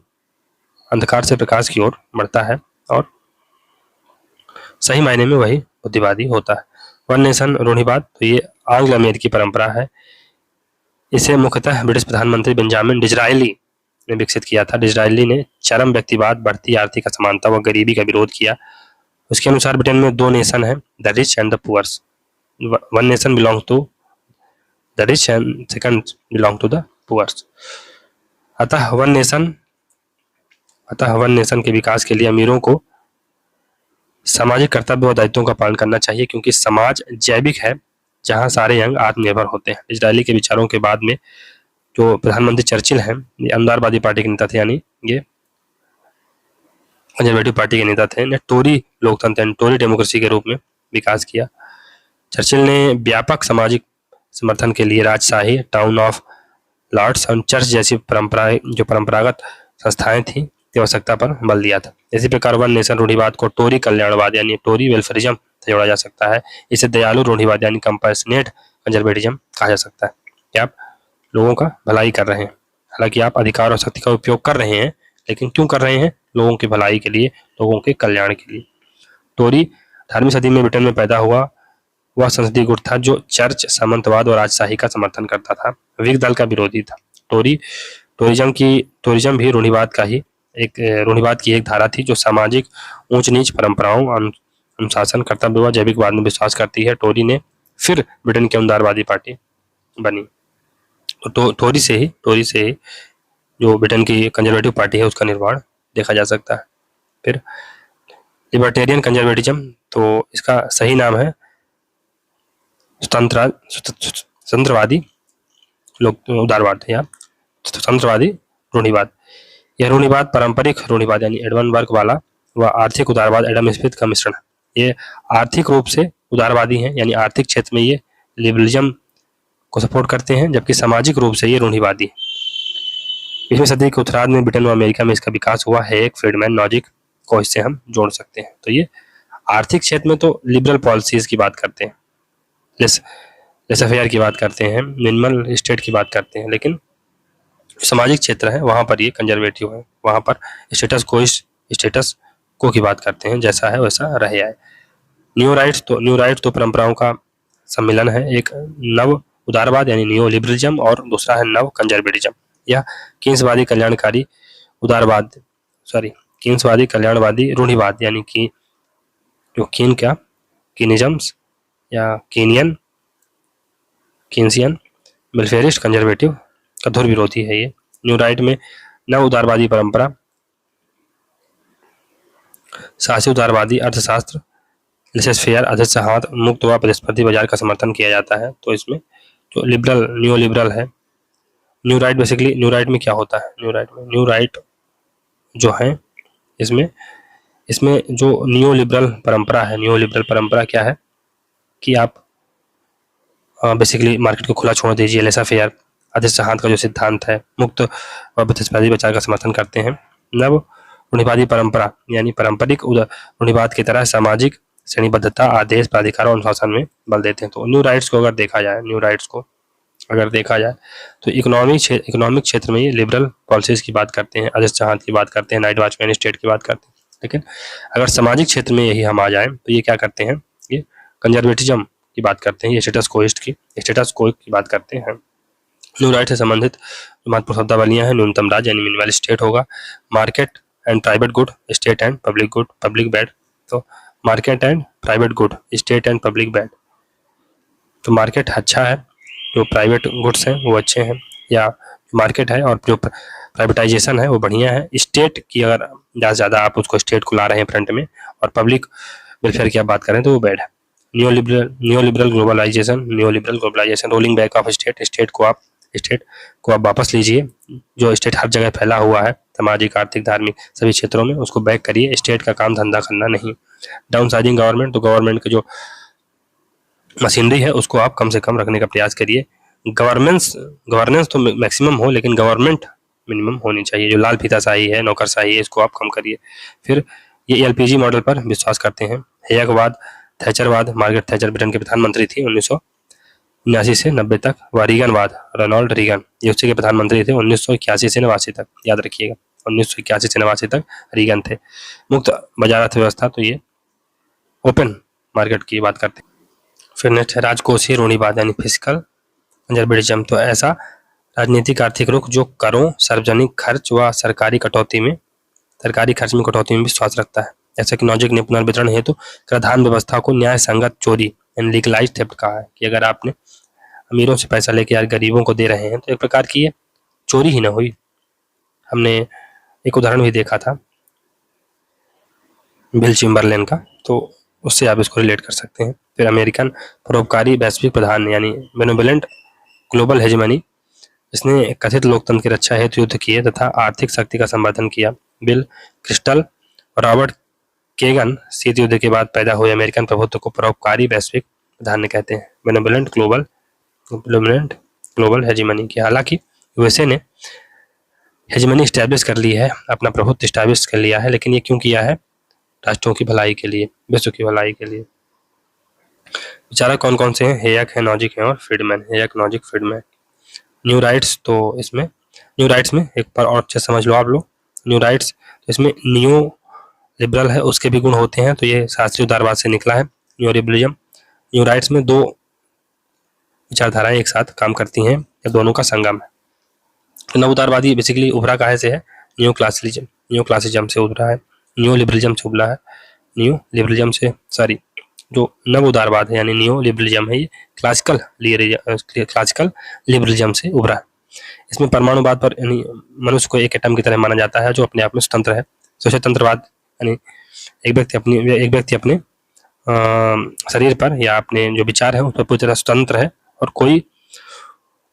अंधकार से प्रकाश की ओर बढ़ता है और सही मायने में वही बुद्धिवादी होता है। वन नेशन रूढ़िवाद, तो ये आंग्ल अमेरिकी परंपरा है। इसे मुख्यतः ब्रिटिश प्रधानमंत्री बेंजामिन डिज़रायली ने विकसित किया था। डिज़रायली ने चरम व्यक्तिवाद, बढ़ती आर्थिक असमानता व गरीबी का विरोध किया। उसके अनुसार ब्रिटेन में दो नेशन है, the rich and the poors. One nation belong to the rich and second belong to the poors. अतः वन नेशन के विकास के लिए अमीरों को सामाजिक कर्तव्य और दायित्वों का पालन करना चाहिए, क्योंकि समाज जैविक है जहां सारे अंग आत्मनिर्भर होते हैं। इजरायली के विचारों के बाद में जो प्रधानमंत्री चर्चिल हैं, ये अंधारवादी पार्टी के नेता थे, यानी ये कंजर्वेटिव पार्टी के नेता थे। ने टोरी लोकतंत्र यानी टोरी डेमोक्रेसी के रूप में विकास किया। चर्चिल ने व्यापक सामाजिक समर्थन के लिए राजशाही, टाउन ऑफ लॉर्ड्स और चर्च जैसी परंपरागत संस्थाएं थी की आवश्यकता पर बल दिया था। इसी प्रकार वन नेशन रूढ़िवाद को टोरी कल्याणवाद यानी टोरी वेलफेयरिज्म से जोड़ा जा सकता है। इसे दयालु रूढ़िवाद यानी कंपैशनेट कंजर्वेटिज्म कहा जा सकता है, कि आप लोगों का भलाई कर रहे हैं। हालांकि आप अधिकार और शक्ति का उपयोग कर रहे हैं, लेकिन क्यों कर रहे हैं? लोगों की भलाई के लिए, लोगों के कल्याण के लिए। टोरी 18वीं सदी में ब्रिटेन में पैदा हुआ वह संसदीय गुट था जो चर्च, सामंतवाद और राजशाही का समर्थन करता था। विग दल का विरोधी था। टोरिज्म भी रूढ़िवाद की एक धारा थी जो सामाजिक ऊंच नीच, परंपराओं, अनुशासन, कर्तव्य व जैविकवाद में विश्वास करती है। टोरी ने फिर ब्रिटेन की उदारवादी पार्टी बनी। तो टोरी से ही जो ब्रिटेन की कंजर्वेटिव पार्टी है उसका निर्माण देखा जा सकता है। फिर लिबर्टेरियन कंजर्वेटिज्म, तो इसका सही नाम है स्वतंत्रवादी उदारवाद या स्वतंत्रवादी रूढ़िवाद। यह रूढ़िवाद पारंपरिक रूढ़िवाद यानी एडमनबर्ग वाला व आर्थिक उदारवाद एडम स्मिथ का मिश्रण है। ये आर्थिक रूप से उदारवादी हैं, यानी आर्थिक क्षेत्र में ये लिबरलिज्म को सपोर्ट करते हैं, जबकि सामाजिक रूप से ये रूढ़िवादी है। 20वीं सदी के उत्तरार्ध में ब्रिटेन व अमेरिका में इसका विकास हुआ है। एक फ्रीडमैन लॉजिक को इससे हम जोड़ सकते हैं। तो ये आर्थिक क्षेत्र में तो लिबरल पॉलिसीज की बात करते हैं, लेसफेयर की बात करते हैं, मिनिमल स्टेट की बात करते हैं, लेकिन सामाजिक क्षेत्र है वहां पर ये कंजर्वेटिव है। वहां पर स्टेटस को की बात करते हैं, जैसा है वैसा रहे आए। न्यू राइट्स तो परंपराओं का सम्मिलन है। एक नव उदारवाद यानी न्यू लिबरलिज्म और दूसरा है नव कंजर्वेटिज्म। यह किंग्सवादी कल्याणवादी रूढ़िवाद यानी कि जो कीनिजम्स या कीनसियन वेलफेयरिस्ट कंजर्वेटिव का धुर विरोधी है। ये न्यू राइट में नव उदारवादी परंपरा, साहसी उदारवादी अर्थशास्त्र, लेसेस-फेयर, अधस्ताहात, मुक्त व प्रतिस्पर्धी बाजार का समर्थन किया जाता है। तो इसमें जो न्यू लिबरल है, न्यू राइट में क्या होता है? न्यू राइट जो है इसमें जो न्यू लिबरल परंपरा क्या है कि आप बेसिकली मार्केट को खुला छोड़ दीजिए, लेसेस-फेयर, अधस्ताहात का जो सिद्धांत है, मुक्त व प्रतिस्पर्धी बाजार का समर्थन करते हैं। नव रूढ़िवादी परंपरा यानी पारंपरिक रूढ़िवाद की तरह सामाजिक श्रेणीबद्धता, आदेश, प्राधिकार और अनुशासन में बल देते हैं। तो न्यू राइट्स को अगर देखा जाए तो इकोनॉमिक क्षेत्र में ये लिबरल पॉलिसीज की बात करते हैं, अधस्ताहात की बात करते हैं, नाइट वॉचमैन स्टेट की बात करते हैं। लेकिन अगर सामाजिक क्षेत्र में यही हम आ जाएं तो ये क्या करते हैं? ये कंजर्वेटिज्म की बात करते हैं, ये स्टेटस को की बात करते हैं। न्यू राइट से संबंधित महत्वपूर्ण शब्दावलियां हैं। न्यूनतम राज्य यानी मिनिमल स्टेट होगा, market and private good, state and public bad. तो market and private good, state and public bad. तो मार्केट अच्छा है, जो प्राइवेट गुड्स हैं वो अच्छे हैं, या मार्केट है और जो प्राइवेटाइजेशन है वो बढ़िया है। स्टेट की अगर ज़्यादा आप उसको स्टेट को ला रहे हैं फ्रंट में, और पब्लिक वेलफेयर की आप बात करें तो वो बैड है। New liberal globalisation, rolling back of state को आप वापस लीजिए। जो स्टेट हर जगह फैला हुआ है, सामाजिक, आर्थिक, धार्मिक सभी क्षेत्रों में, उसको बैक करिए। स्टेट का काम धंधा करना नहीं। डाउन साइजिंग गवर्नमेंट, तो गवर्नमेंट की जो मशीनरी है उसको आप कम से कम रखने का प्रयास करिए। गवर्नेंस तो मैक्सिमम हो, लेकिन गवर्नमेंट मिनिमम होनी चाहिए। जो लाल फीताशाही है, नौकरशाही है, इसको आप कम करिए। फिर ये एलपीजी मॉडल पर विश्वास करते हैं। हेयकवाद, थैचरवाद, मार्गरेट थैचर ब्रिटेन के प्रधानमंत्री थी 1979 से 90 तक। व रीगनवाद, रोनाल्ड रीगन, ये उसके प्रधानमंत्री थे 1981 से 89 तक। याद रखिएगा, 1981 से 89 तक रीगन थे। मुक्त बाजार अर्थव्यवस्था, तो ये ओपन मार्केट की बात करते हैं। फिर नेक्स्ट है राजकोषीय रूढ़िवाद यानी फिस्कल कंजर्वेटिज्म। तो ऐसा राजनीतिक आर्थिक रुख जो करों, सार्वजनिक खर्च व सरकारी खर्च में कटौती में विश्वास रखता है। जैसा कि नॉजिक ने पुनर्वितरण हेतु कराधान व्यवस्था को न्याय संगत चोरी यानी लीगलाइज्ड थेफ्ट कहा है कि अगर आपने अमीरों से पैसा लेके यार गरीबों को दे रहे हैं तो एक प्रकार की ये चोरी ही ना हुई। हमने एक उदाहरण भी देखा था बिल चिम्बरलेन का, तो उससे आप इसको रिलेट कर सकते हैं। फिर अमेरिकन परोपकारी वैश्विक प्रधान यानी बेनेवोलेंट ग्लोबल हेजेमनी, इसने कथित लोकतंत्र की रक्षा हेतु युद्ध किए तथा आर्थिक शक्ति का संवर्धन किया। बिल क्रिस्टल और रॉबर्ट केगन शीत युद्ध के बाद पैदा हुए अमेरिकन प्रभुत्व को परोपकारी वैश्विक प्रधान कहते हैं, बेनेवोलेंट ग्लोबल हेजेमनी की। हालांकि यूएसए ने हेजेमनी स्टैब्लिश कर ली है, अपना प्रभुत्व स्टैब्लिश कर लिया है, लेकिन ये क्यों किया है? राष्ट्रों की भलाई के लिए, विश्व की भलाई के लिए। विचारक कौन कौन से हैं? हेयक है, नॉजिक है और Friedman. Hayek, Nozick, Friedman. New rights, तो इसमें न्यू राइट्स में एक बार और अच्छे समझ लो आप लोग। न्यू राइट्स तो इसमें न्यू लिबरल है, उसके भी गुण होते हैं, तो ये शास्त्रीय उदारवाद से निकला है न्यू लिबरलिज्म। न्यू राइट्स में दो विचारधाराएं एक साथ काम करती हैं, या दोनों का संगम है। तो नव उदारवादी बेसिकली उभरा कहाँ से है? न्यू क्लासिज्म से उभरा है, न्यू लिबरलिज्म से उभरा है, न्यू लिबरलिज्म से, सॉरी, जो नव उदारवाद है यानी न्यू लिबरलिज्म है, ये क्लासिकल लिबरलिज्म से उभरा है। इसमें परमाणुवाद पर यानी मनुष्य को एक एटम की तरह माना जाता है जो अपने आप में स्वतंत्र है। स्वतंत्रवाद यानी एक व्यक्ति अपने शरीर पर या अपने जो विचार है उस पर पूरी तरह स्वतंत्र है और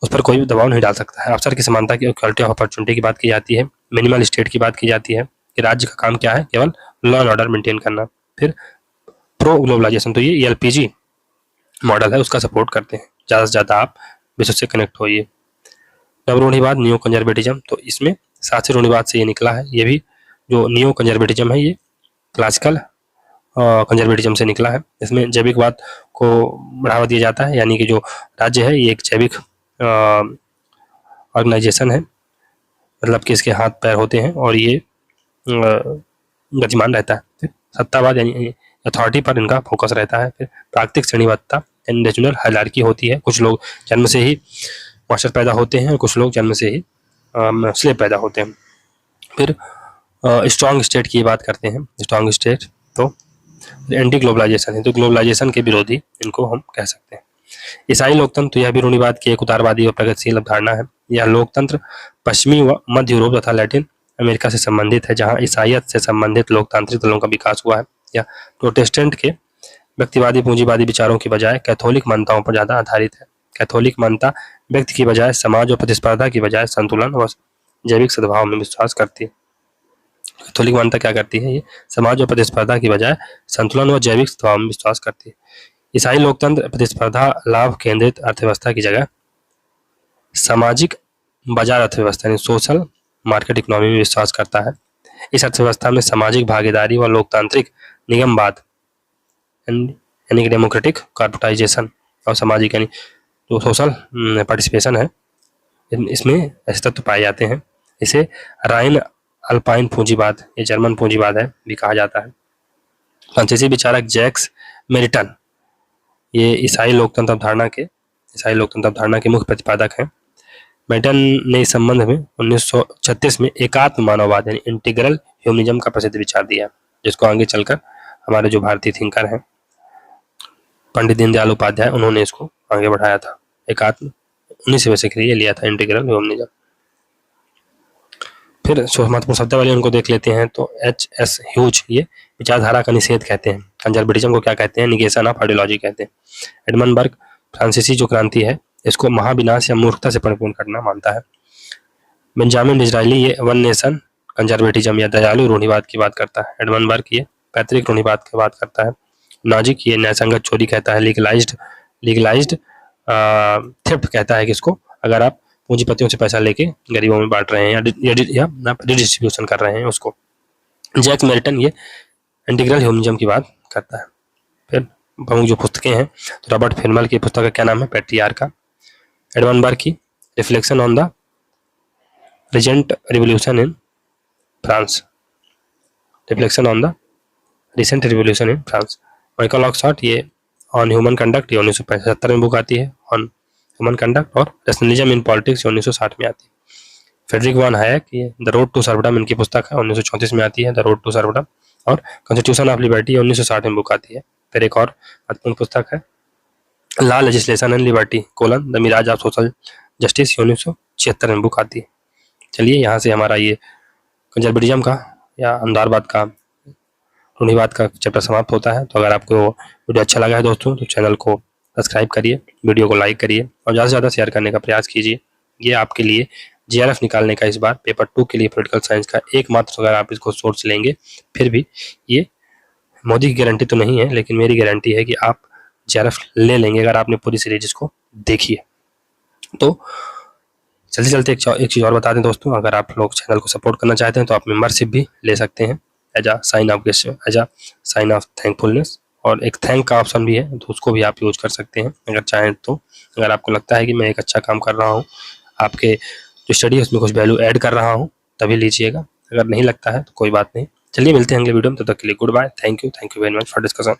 उस पर कोई दबाव नहीं डाल सकता है। अवसर की समानता की, इक्वालिटी ऑफ अपॉर्चुनिटी की बात की जाती है। मिनिमल स्टेट की बात की जाती है कि राज्य का काम क्या है? केवल लॉ एंड ऑर्डर मेंटेन करना। फिर प्रो ग्लोबलाइजेशन, तो ये एलपीजी मॉडल है, उसका सपोर्ट करते हैं, ज़्यादा से ज़्यादा आप विश्व से कनेक्ट होइए। नव रूढ़िवाद, न्यू कंजर्वेटिज्म, तो इसमें शास्त्रीय रूढ़िवाद से ये निकला है। ये भी जो न्यू कंजर्वेटिज्म है ये क्लासिकल कंजर्वेटिज्म से निकला है। इसमें जैविकवाद को बढ़ावा दिया जाता है, यानी कि जो राज्य है ये एक जैविक ऑर्गेनाइजेशन है, मतलब कि इसके हाथ पैर होते हैं और ये गतिमान रहता है। फिर सत्तावाद यानी अथॉरिटी पर इनका फोकस रहता है। फिर प्राकृतिक श्रेणीबद्धता यानी नेचुरल हायरार्की होती है, कुछ लोग जन्म से ही मास्टर पैदा होते हैं और कुछ लोग जन्म से ही स्लेव पैदा होते हैं। फिर स्ट्रॉन्ग स्टेट की बात करते हैं, स्ट्रॉन्ग स्टेट, तो एंटी ग्लोबलाइजेशन है, तो ग्लोबलाइजेशन के विरोधी इनको हम कह सकते हैं। ईसाई लोकतंत्र, तो यह भी रूढ़िवाद की एक उदारवादी और प्रगतिशील अवधारणा है। यह लोकतंत्र पश्चिमी व मध्य यूरोप तथा लैटिन अमेरिका से संबंधित है, जहां ईसाइयत से संबंधित लोकतांत्रिक दलों का विकास हुआ है। यह प्रोटेस्टेंट के व्यक्तिवादी पूंजीवादी विचारों की बजाय कैथोलिक मान्यताओं पर ज्यादा आधारित है। कैथोलिक मान्यता व्यक्ति की बजाय समाज और प्रतिस्पर्धा की बजाय संतुलन व जैविक सद्भाव में विश्वास करती है। कैथोलिक मान्यता क्या करती है? ये समाज और प्रतिस्पर्धा की बजाय संतुलन व जैविक सद्भाव में विश्वास करती है। ईसाई लोकतंत्र प्रतिस्पर्धा लाभ केंद्रित अर्थव्यवस्था की जगह सामाजिक बाजार अर्थव्यवस्था यानी सोशल मार्केट इकोनॉमी में विश्वास करता है। इस अर्थव्यवस्था में सामाजिक भागीदारी व लोकतांत्रिक निगमवाद यानी कि डेमोक्रेटिक कॉर्पोरेटाइजेशन और सामाजिक यानी जो सोशल पार्टिसिपेशन है, इसमें ऐसे तत्व पाए जाते हैं। इसे राइन अल्पाइन पूंजीवाद, ये जर्मन पूंजीवाद है भी कहा जाता है। फ्रांसीसी विचारक जैक्स मेरिटन, ये ईसाई लोकतंत्र अवधारणा के मुख्य प्रतिपादक हैं। मेरिटन ने इस संबंध में 1936 में एकात्म मानववाद यानी इंटीग्रल ह्यूमनिज्म का प्रसिद्ध विचार दिया, जिसको आगे चलकर हमारे जो भारतीय थिंकर हैं पंडित दीनदयाल उपाध्याय, उन्होंने इसको आगे बढ़ाया था। एकात्म 19 से ये लिया था इंटीग्रल ह्यूमनिज्म। फिर महत्वपूर्ण शब्दावली उनको देख लेते हैं, तो एच.एस. ह्यूज, ये विचारधारा का निषेध कहते हैं। कंजर्वेटिज्म को क्या कहते हैं? निगेशन ऑफ आइडियोलॉजी कहते हैं। एडमंड बर्ग फ्रांसीसी जो क्रांति है इसको महाविनाश या मूर्खता से परिपूर्ण करना मानता है। बेंजामिन डिज़रायली, ये वन नेशन कंजर्वेटिज्म या दयालु रूढ़िवाद की बात करता है। एडमंड बर्ग ये पैतृक रूढ़िवाद की बात करता है। नॉजिक ये न्यायसंगत चोरी कहता है। लीगलाइज्ड थेफ्ट कहता है कि इसको अगर आप पूंजीपतियों से पैसा लेके गरीबों में बांट रहे हैं या रिडिस्ट्रीब्यूशन कर रहे हैं उसको। जैक्स मेरिटन ये इंटीग्रल ह्यूमनिज्म की बात करता है। फिर प्रमुख जो पुस्तकें हैं, तो रॉबर्ट फेनमल की पुस्तक का क्या नाम है? पैट्रियार्का। एडमंड बर्ग की reflection on the recent revolution in France, Michael Oxford ये ऑन ह्यूमन कंडक्ट, ये 1975 में बुक आती है। ऑन ह्यूमन कंडक्ट और रैशनलिज्म इन पॉलिटिक्स 1960 में आती है। फ्रेडरिक वॉन हायक, ये द रोड टू सर्वडम इनकी पुस्तक है, 1934 में आती है द रोड टू सर्वडम। और कॉन्स्टिट्यूशन ऑफ लिबर्टी 1960 में बुक आती है। फिर एक और महत्वपूर्ण पुस्तक है law legislation and liberty colon the mirage of social justice 1976 में बुक आती है। चलिए यहाँ से हमारा ये कंजर्वेटिज्म का या अंधारवाद का, रूढ़िवाद का चैप्टर समाप्त होता है। तो अगर आपको वीडियो अच्छा लगा है दोस्तों तो चैनल को सब्सक्राइब करिए, वीडियो को लाइक करिए और ज़्यादा से ज़्यादा शेयर करने का प्रयास कीजिए। ये आपके लिए जीआरएफ निकालने का इस बार पेपर 2 के लिए पॉलिटिकल साइंस का एकमात्र, अगर आप इसको सोर्स लेंगे, फिर भी ये मोदी की गारंटी तो नहीं है, लेकिन मेरी गारंटी है कि आप जीआरएफ ले लेंगे अगर आपने पूरी सीरीज इसको देखी है। तो चलते चलते एक चीज़ और बता दें दोस्तों, अगर आप लोग चैनल को सपोर्ट करना चाहते हैं तो आप मेंबरशिप भी ले सकते हैं as a sign of thankfulness, और एक थैंक का ऑप्शन भी है, तो उसको भी आप यूज कर सकते हैं अगर चाहें तो। अगर आपको लगता है कि मैं एक अच्छा काम कर रहा हूँ, आपके जो स्टडी है उसमें कुछ वैल्यू ऐड कर रहा हूँ, तभी लीजिएगा। अगर नहीं लगता है तो कोई बात नहीं। चलिए मिलते हैं अगले वीडियो में, तब तक के लिए goodbye, thank you very much for discussion.